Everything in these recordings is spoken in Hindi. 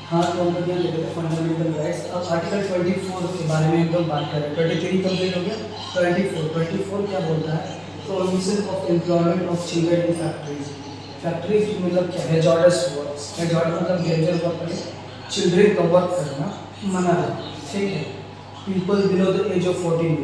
हाँ, तो हम लोग यहाँ लिखे थे फंडामेंटल राइट्स। अब आर्टिकल 24 के बारे में एकदम बात करें। 23 कंप्लीट हो गया। 24 क्या बोलता है? Provision of employment of children in factories. Factories मतलब क्या? Hazardous works. हैजार्ड मतलब डेंजर वर्क है, चिल्ड्रन का वर्क करना मना है, ठीक है। People below the age of 14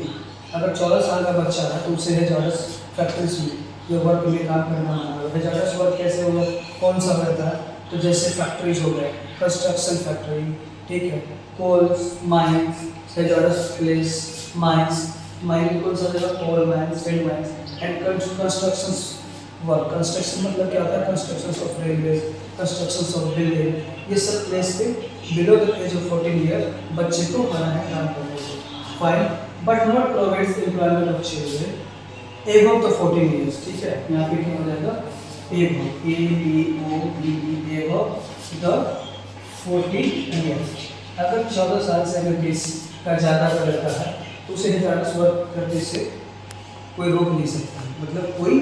अगर 14 साल का बच्चा है तो उसे हैजार्डस फैक्ट्रीज में ये वर्क में काम करना मना है। हैजार्डस वर्क कैसे होगा, कौन सा रहता है? तो जैसे फैक्ट्रीज हो गए, कंस्ट्रक्शन फैक्ट्री, ठीक है, coals mines, hazardous place mines. Mine कौन सा जगह? Coal mines, sand mines. And construction work, construction मतलब क्या होता है? Construction of railway, construction of building, ये सब प्लेस पे below the age of 14 year बच्चे को मना है काम करने से। Fine, but not provides employment of children above the 14 years, ठीक है। यहाँ पे क्या हो जाएगा? Above, above the 14 years. अगर 14 साल से अगर 20 का ज़्यादा का लड़का है तो उसे हैजार्डस वर्क करने से कोई रोक नहीं सकता, मतलब कोई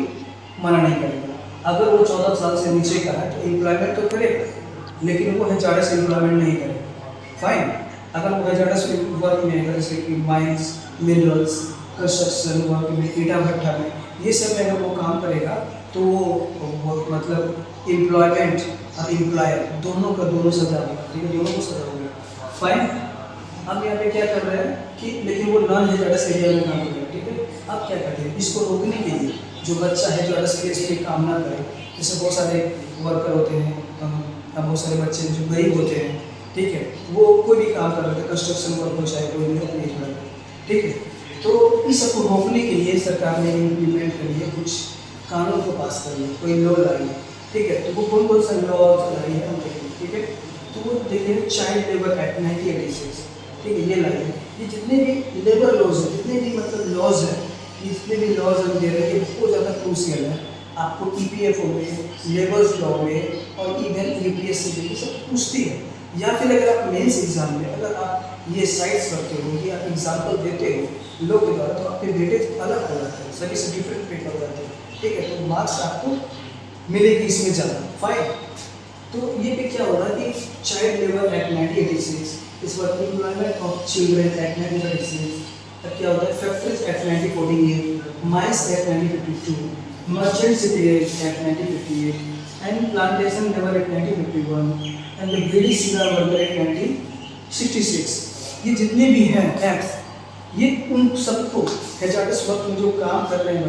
मना नहीं करेगा। अगर वो 14 साल से नीचे का है तो एम्प्लॉयमेंट तो करेगा, लेकिन वो हैजार्डस एम्प्लॉयमेंट नहीं करेगा। फाइन, अगर वो हैजार्डस वर्क में है जैसे कि माइंस, मिनरल्स, कंस्ट्रक्शन वर्क में, ईटा भट्टा में, ये सब में अगर वो काम करेगा तो वो मतलब एम्प्लॉयमेंट और एम्प्लॉयर दोनों का दोनों सजा होगा, ठीक है, दोनों को सजा होगा। फाइन, हम यहाँ पे क्या कर रहे हैं कि लेकिन वो नॉन हैजार्डस एरिया में काम कर रहे हैं, ठीक है। अब क्या करते हैं, इसको रोकने के लिए जो बच्चा हैजार्डस एरिया पे काम ना करे, जैसे बहुत सारे वर्कर होते हैं, अब बहुत सारे बच्चे जो गरीब होते हैं, ठीक है, वो कोई भी काम कर रहे थे, कंस्ट्रक्शन वर्क हो चाहे कोई भी अपनी एज में, ठीक है। तो इस सबको रोकने के लिए सरकार ने इम्प्लीमेंट के लिए कुछ कानून को पास कर लिया, कोई लॉ लाई है, ठीक है। तो वो कौन कौन सा लॉ लाई है हम देखेंगे, ठीक है। तो वो देखें चाइल्ड लेबर एक्ट 1986, ठीक है, ये लाई है। ये जितने भी लेबर लॉज हैं, जितने भी मतलब लॉज हैं, जितने भी लॉज हम दे रहे हैं, ये बहुत ज़्यादा क्रूशियल है। आपको EPFO में, लेबर्स लॉ में और इवन UPSC में सब पूछती है। या फिर अगर आप मेंस एग्जाम में अगर आप ये साइट्स रखते हो, ये आप एग्जाम्पल देते हो लोग के द्वारा, तो आपके वेटेज अलग हो जाते हैं, सभी से डिफरेंट पेपर हो जाते हैं, ठीक है। तो मार्क्स आपको मिलेगी इसमें ज़्यादा। फाइन, तो ये भी क्या हो रहा है कि चाइल्ड लेबर एक्ट 1986, इस वक्त एम्प्लॉयमेंट ऑफ चिल्ड्रन एक्ट 1936, तब क्या होता है factories act 1948, mines act 1952, merchant city act 1958 and plantation labour act 1951 and the British singer worker act 1966। ये जितने भी हैं एक्ट्स, ये उन सबको हैजार्डस वर्क में जो काम कर रहे हैं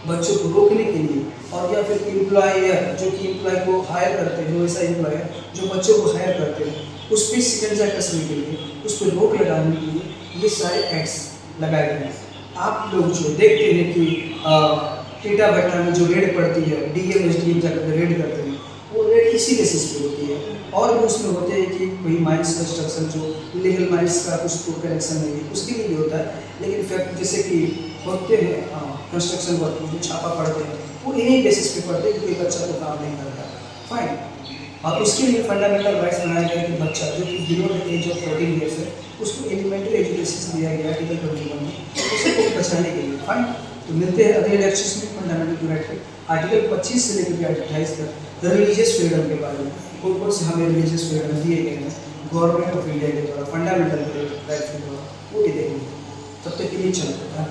बच्चों को रोकने के लिए, और या फिर एम्प्लॉयर जो कि एम्प्लॉय को हायर करते हैं, जो ऐसा एम्प्लॉयर जो बच्चों को हायर करते हैं उस पर शिकंजा कसने के लिए, उस पर रोक लगाने के लिए ये सारे एक्ट्स लगाए गए हैं। आप लोग जो देखते हैं कि ईटा भट्टा में जो रेड पड़ती है, DM SDM जाकर रेड करते हैं, वो रेड इसी बेसिस पे होती है। और भी उसमें होते हैं कि कोई माइंस कंस्ट्रक्शन जो इलीगल माइंस का कुछ तो कनेक्शन नहीं है उसके लिए भी होता है, लेकिन फैक्ट जैसे कि होते हैं कंस्ट्रक्शन वर्क में जो छापा पड़ते हैं वो इन्हीं बेसिस पे पड़ते हैं कि कोई बच्चा तो काम नहीं करता। फाइन, और उसके लिए फंडामेंटल राइट्स बनाया गया कि बच्चा जो कि below the age of 14 years है उसको एलिमेंट्री एजुकेशन दिया गया आर्टिकल 21 में, उसको बचाने के लिए। फाइन, तो मिलते हैं अगले लेक्चर्स में फंडामेंटल राइट के आर्टिकल 25 से लेकर 28 तक रिलीजियस फ्रीडम के बारे में, कौन कौन से हमें रिलीजियस फ्रीडम दिए गए हैं गवर्नमेंट ऑफ इंडिया के द्वारा, फंडामेंटल राइट्स के द्वारा, वो भी देखेंगे। तब तक के लिए चलते हैं।